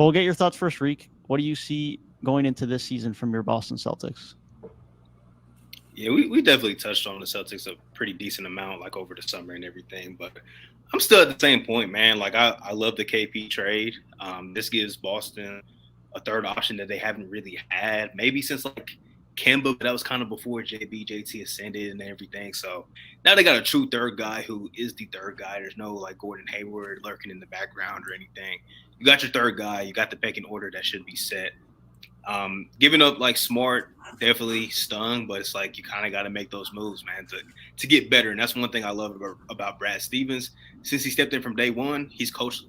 Well, we'll get your thoughts first, Reek. What do you see going into this season from your Boston Celtics? Yeah, we definitely touched on the Celtics a pretty decent amount, like over the summer and everything. But I'm still at the same point, man. Like I love the KP trade. This gives Boston a third option that they haven't really had, maybe since like Kemba, but that was kind of before JT ascended and everything. So now they got a true third guy who is the third guy. There's no like Gordon Hayward lurking in the background or anything. You got your third guy. You got the pecking order that should be set. Giving up like Smart definitely stung, but it's like you kind of got to make those moves, man, to get better. And that's one thing I love about Brad Stevens. Since he stepped in from day one, he's coached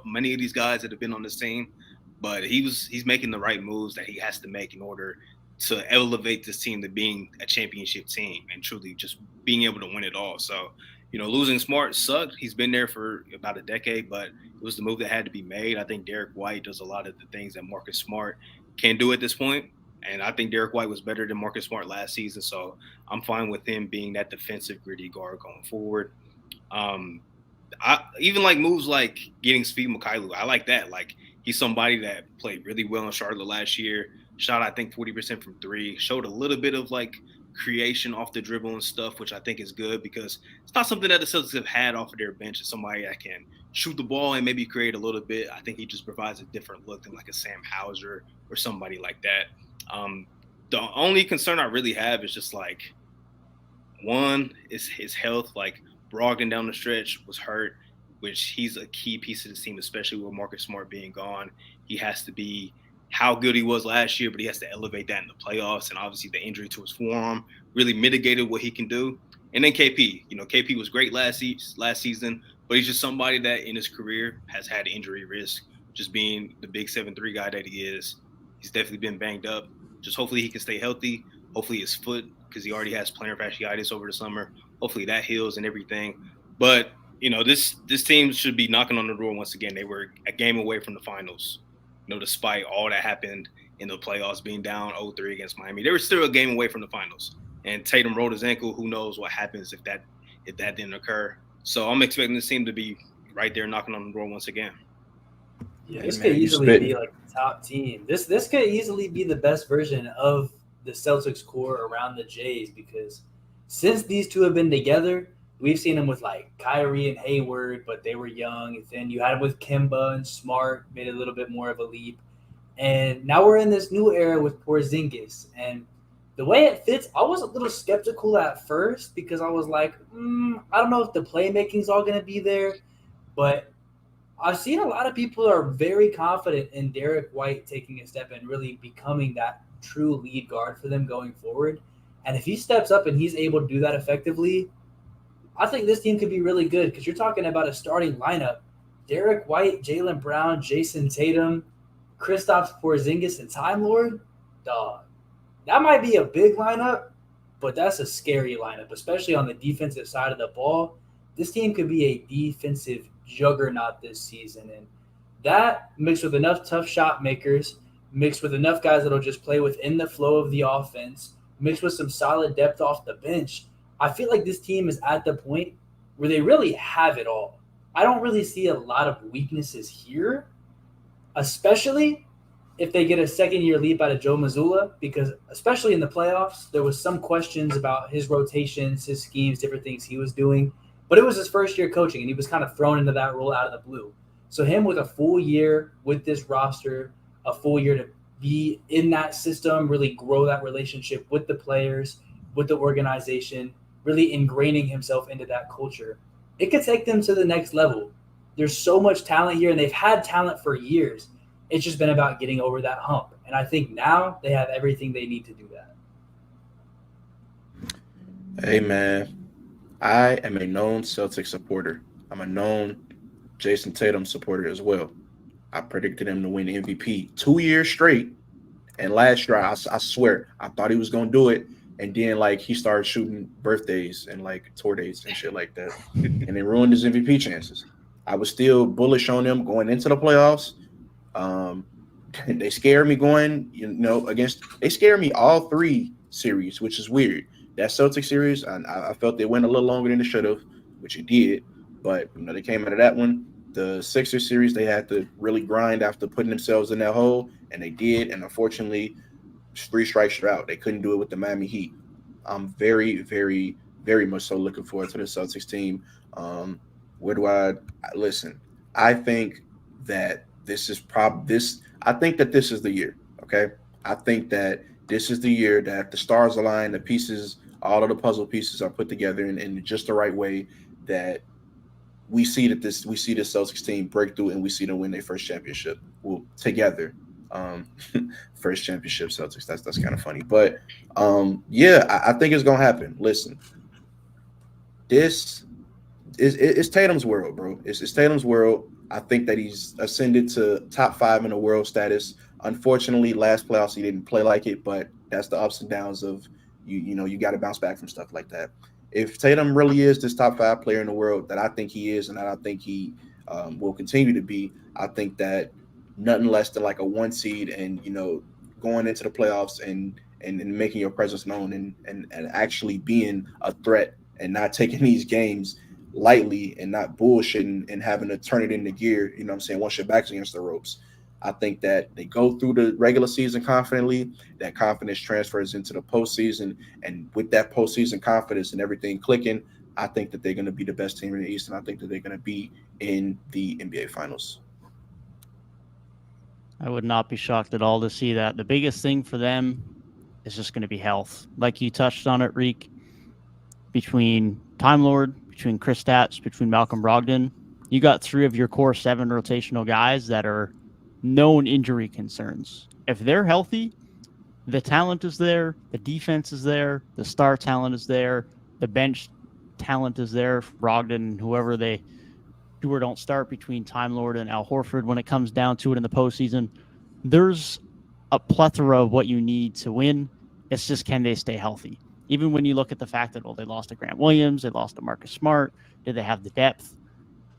many of these guys that have been on this team, but he's making the right moves that he has to make in order to elevate this team to being a championship team and truly just being able to win it all. So, losing Smart sucked. He's been there for about a decade, but it was the move that had to be made. I think Derek White does a lot of the things that Marcus Smart can do at this point. And I think Derek White was better than Marcus Smart last season. So I'm fine with him being that defensive, gritty guard going forward. I even like moves like getting Svi Mykhailiuk. I like that. Like he's somebody that played really well in Charlotte last year. Shot, I think, 40% from three. Showed a little bit of like creation off the dribble and stuff, which I think is good because it's not something that the Celtics have had off of their bench. It's somebody that can shoot the ball and maybe create a little bit. I think he just provides a different look than like a Sam Hauser or somebody like that. The only concern I really have is just like, one is his health. Like Brogdon down the stretch was hurt, which he's a key piece of the team, especially with Marcus Smart being gone. He has to be how good he was last year, but he has to elevate that in the playoffs. And obviously the injury to his forearm really mitigated what he can do. And then KP, KP was great last season, but he's just somebody that in his career has had injury risk, just being the big 7'3" guy that he is. He's definitely been banged up. Just hopefully he can stay healthy. Hopefully his foot, because he already has plantar fasciitis over the summer. Hopefully that heals and everything. But, this team should be knocking on the door once again. They were a game away from the finals. Despite all that happened in the playoffs, being down 0-3 against Miami, they were still a game away from the finals. And Tatum rolled his ankle. Who knows what happens if that didn't occur? So I'm expecting this team to be right there knocking on the door once again. Yeah, this could easily be like the top team. This could easily be the best version of the Celtics core around the Jays because since these two have been together, we've seen them with like Kyrie and Hayward, but they were young. And then you had them with Kemba and Smart, made a little bit more of a leap. And now we're in this new era with Porzingis. And the way it fits, I was a little skeptical at first because I was like, I don't know if the playmaking's all going to be there. But I've seen a lot of people are very confident in Derek White taking a step and really becoming that true lead guard for them going forward. And if he steps up and he's able to do that effectively, I think this team could be really good because you're talking about a starting lineup. Derek White, Jaylen Brown, Jayson Tatum, Kristaps Porzingis, and Time Lord. Dog. That might be a big lineup, but that's a scary lineup, especially on the defensive side of the ball. This team could be a defensive juggernaut this season. And that mixed with enough tough shot makers, mixed with enough guys that'll just play within the flow of the offense, mixed with some solid depth off the bench, I feel like this team is at the point where they really have it all. I don't really see a lot of weaknesses here, especially if they get a second-year leap out of Joe Mazzulla, because especially in the playoffs, there was some questions about his rotations, his schemes, different things he was doing. But it was his first year coaching, and he was kind of thrown into that role out of the blue. So him with a full year with this roster, a full year to be in that system, really grow that relationship with the players, with the organization, really ingraining himself into that culture, it could take them to the next level. There's so much talent here, and they've had talent for years. It's just been about getting over that hump. And I think now they have everything they need to do that. Hey, man. I am a known Celtics supporter. I'm a known Jayson Tatum supporter as well. I predicted him to win MVP 2 years straight. And last year, I swear, I thought he was going to do it. And then, he started shooting birthdays and, tour dates and shit like that. And it ruined his MVP chances. I was still bullish on them going into the playoffs. They scared me going, they scared me all three series, which is weird. That Celtics series, I felt they went a little longer than it should have, which it did. But, they came out of that one the Sixers series, they had to really grind after putting themselves in that hole, and they did. And unfortunately, 3 strikes you're out. They couldn't do it with the Miami Heat. I'm very, very, very much so looking forward to the Celtics team. Where do I listen? I think that this is I think that this is the year. Okay, I think that this is the year that the stars align, the pieces, all of the puzzle pieces are put together in just the right way, that we see the Celtics team break through and we see them win their first championship. Well, together. First championship Celtics. That's kind of funny. But I think it's gonna happen. Listen, this it's Tatum's world, bro. It's Tatum's world. I think that he's ascended to top 5 in the world status. Unfortunately, last playoffs he didn't play like it, but that's the ups and downs of you got to bounce back from stuff like that. If Tatum really is this top 5 player in the world that I think he is, and that I think he will continue to be, I think that nothing less than like a 1 seed and going into the playoffs and making your presence known and actually being a threat and not taking these games lightly and not bullshitting and having to turn it into gear, once your back's against the ropes. I think that they go through the regular season confidently, that confidence transfers into the postseason, and with that postseason confidence and everything clicking, I think that they're going to be the best team in the East, and I think that they're going to be in the NBA Finals. I would not be shocked at all to see that. The biggest thing for them is just going to be health. Like you touched on it, Reek, between Time Lord, between Kristaps, between Malcolm Brogdon, you got 3 of your core 7 rotational guys that are known injury concerns. If they're healthy, the talent is there, the defense is there, the star talent is there, the bench talent is there, Brogdon and whoever they do or don't start between Time Lord and Al Horford when it comes down to it in the postseason. There's a plethora of what you need to win. It's just, can they stay healthy? Even when you look at the fact that, they lost to Grant Williams, they lost to Marcus Smart, did they have the depth?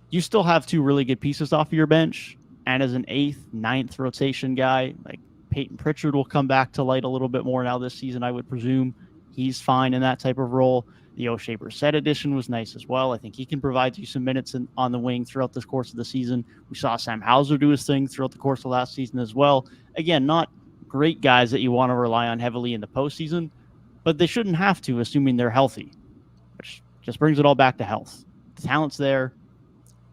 You still have 2 really good pieces off of your bench, and as an 8th, 9th rotation guy, like Peyton Pritchard will come back to light a little bit more now this season, I would presume. He's fine in that type of role. The O'Shea Brissett addition was nice as well. I think he can provide you some minutes on the wing throughout the course of the season. We saw Sam Hauser do his thing throughout the course of last season as well. Again, not great guys that you want to rely on heavily in the postseason, but they shouldn't have to, assuming they're healthy, which just brings it all back to health. The talent's there.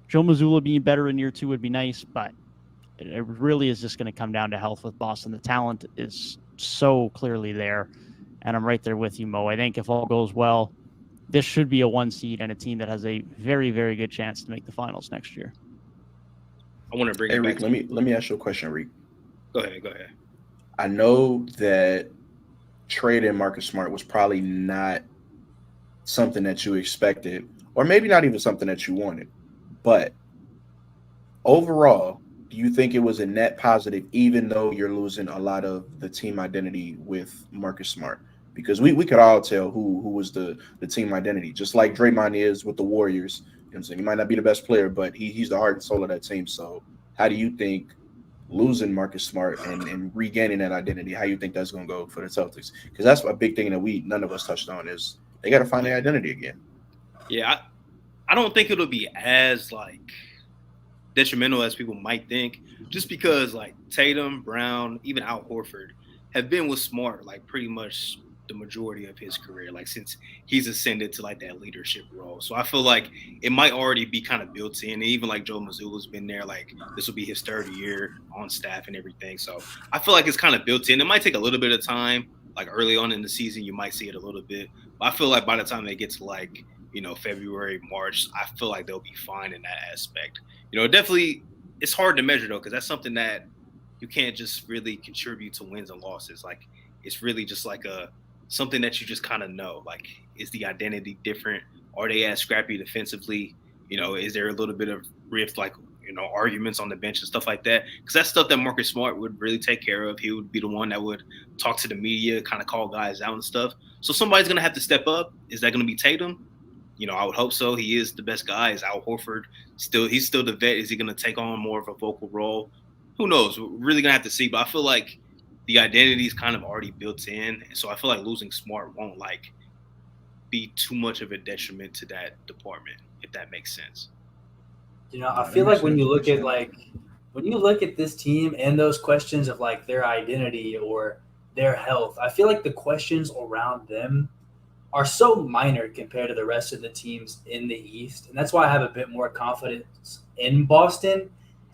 Joe Mazzulla being better in year 2 would be nice, but it really is just going to come down to health with Boston. The talent is so clearly there, and I'm right there with you, Mo. I think if all goes well, this should be a 1 seed and a team that has a very, very good chance to make the finals next year. I want to bring it back. Reek, let me ask you a question, Reek. Go ahead. I know that trading Marcus Smart was probably not something that you expected, or maybe not even something that you wanted, but overall, do you think it was a net positive, even though you're losing a lot of the team identity with Marcus Smart? Because we could all tell who was the team identity, just like Draymond is with the Warriors. You know what I'm saying? He might not be the best player, but he's the heart and soul of that team. So how do you think losing Marcus Smart and regaining that identity, how you think that's going to go for the Celtics? Because that's a big thing that none of us touched on, is they got to find their identity again. Yeah, I don't think it'll be as detrimental as people might think, just because Tatum, Brown, even Al Horford have been with Smart pretty much the majority of his career, since he's ascended to that leadership role. So I feel like it might already be kind of built in. And even Joe Mazzulla's been there, this will be his 3rd year on staff and everything. So I feel like it's kind of built in. It might take a little bit of time, early on in the season, you might see it a little bit, but I feel like by the time they get to February, March, I feel like they'll be fine in that aspect. Definitely it's hard to measure though, because that's something that you can't just really contribute to wins and losses. It's really just something that you just kind of know. Is the identity different? Are they as scrappy defensively? Is there a little bit of rift, arguments on the bench and stuff like that? Because that's stuff that Marcus Smart would really take care of. He would be the one that would talk to the media, kind of call guys out and stuff. So somebody's going to have to step up. Is that going to be Tatum? I would hope so. He is the best guy. Is Al Horford he's still the vet? Is he going to take on more of a vocal role? Who knows? We're really going to have to see. But I feel like the identity is kind of already built in. So I feel like losing Smart won't be too much of a detriment to that department, if that makes sense. I feel like when you look at this team and those questions of like their identity or their health, I feel like the questions around them are so minor compared to the rest of the teams in the East. And that's why I have a bit more confidence in Boston.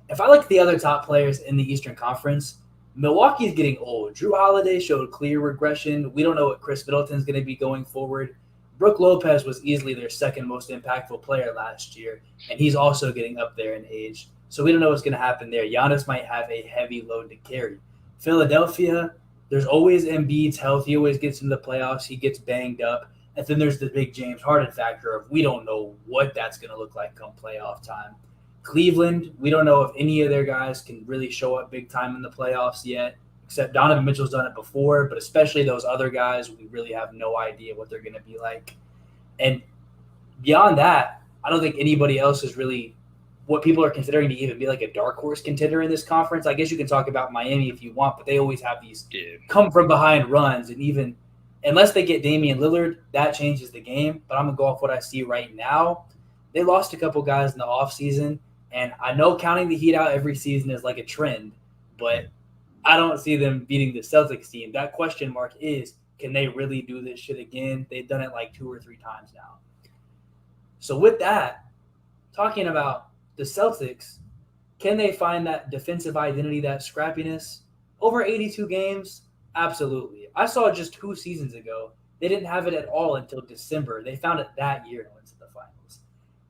If I look at the other top players in the Eastern Conference, Milwaukee's getting old. Drew Holiday showed clear regression. We don't know what Chris Middleton's going to be going forward. Brook Lopez was easily their second most impactful player last year, and he's also getting up there in age. So we don't know what's going to happen there. Giannis might have a heavy load to carry. Philadelphia, there's always Embiid's health. He always gets into the playoffs. He gets banged up. And then there's the big James Harden factor of we don't know what that's going to look like come playoff time. Cleveland, we don't know if any of their guys can really show up big time in the playoffs yet, except Donovan Mitchell's done it before, but especially those other guys, we really have no idea what they're going to be like. And beyond that, I don't think anybody else is really what people are considering to even be like a dark horse contender in this conference. I guess you can talk about Miami if you want, but they always have these come from behind runs. And even unless they get Damian Lillard, that changes the game. But I'm going to go off what I see right now. They lost a couple guys in the offseason. And I know counting the Heat out every season is like a trend, but I don't see them beating the Celtics team. That question mark is, can they really do this shit again? They've done it like 2 or 3 times now. So with that, talking about the Celtics, can they find that defensive identity, that scrappiness? Over 82 games? Absolutely. I saw just 2 seasons ago, they didn't have it at all until December. They found it that year and went to the finals.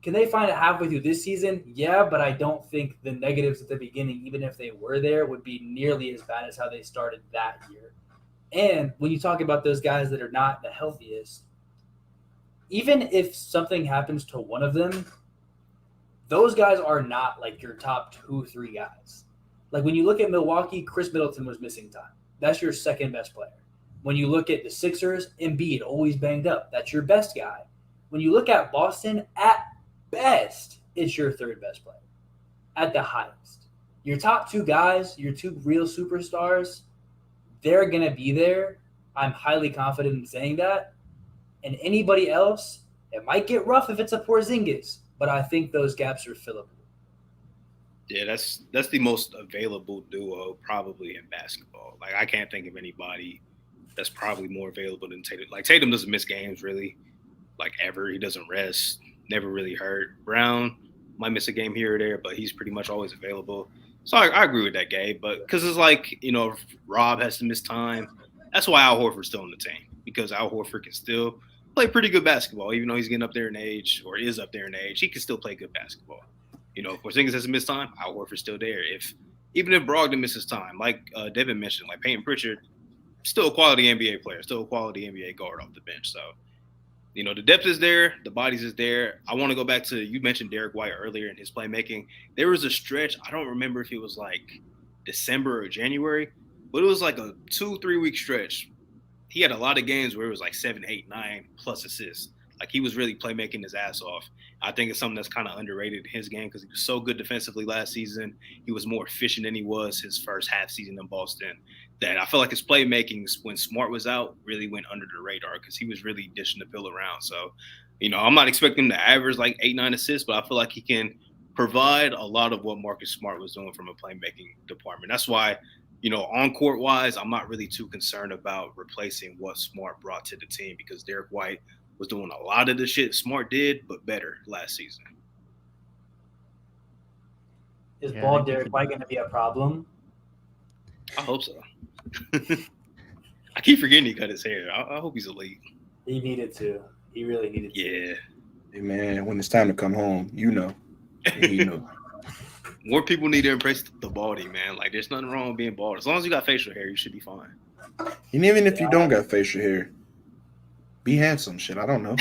Can they find it halfway through this season? Yeah, but I don't think the negatives at the beginning, even if they were there, would be nearly as bad as how they started that year. And when you talk about those guys that are not the healthiest, even if something happens to one of them, those guys are not like your top 2-3 guys. Like when you look at Milwaukee, Chris Middleton was missing time. That's your second best player. When you look at the Sixers, Embiid always banged up. That's your best guy. When you look at Boston, at best, it's your third best player at the highest. Your top 2 guys, your 2 real superstars, they're going to be there. I'm highly confident in saying that. And anybody else, it might get rough if it's a Porzingis, but I think those gaps are fillable. Yeah, that's the most available duo probably in basketball. Like I can't think of anybody that's probably more available than Tatum. Like Tatum doesn't miss games really, like ever. He doesn't rest. Never really hurt. Brown might miss a game here or there, but he's pretty much always available. So I agree with that, Gabe. But because it's like, if Rob has to miss time, that's why Al Horford's still on the team, because Al Horford can still play pretty good basketball, even though he's getting up there in age or is up there in age. He can still play good basketball. If Porzingis has to miss time, Al Horford's still there. Even if Brogdon misses time, like Devin mentioned, like Peyton Pritchard, still a quality NBA player, still a quality NBA guard off the bench. So. The depth is there. The bodies is there. I want to go back to, you mentioned Derek White earlier in his playmaking. There was a stretch, I don't remember if it was like December or January, but it was like a 2-3 week stretch. He had a lot of games where it was like 7, 8, 9 plus assists. Like he was really playmaking his ass off. I think it's something that's kind of underrated in his game because he was so good defensively last season. He was more efficient than he was his first half season in Boston. That I feel like his playmaking when Smart was out really went under the radar because he was really dishing the pill around. So, I'm not expecting him to average like 8, 9 assists, but I feel like he can provide a lot of what Marcus Smart was doing from a playmaking department. That's why, on court wise, I'm not really too concerned about replacing what Smart brought to the team because Derek White was doing a lot of the shit Smart did, but better last season. Is bald Derek White going to be a problem? I hope so. I keep forgetting he cut his hair. I hope he's elite. He needed to. He really needed to. Yeah. Hey, man, when it's time to come home, More people need to embrace the baldy, man. Like, there's nothing wrong with being bald. As long as you got facial hair, you should be fine. And even if you don't got facial hair, be handsome. Shit, I don't know.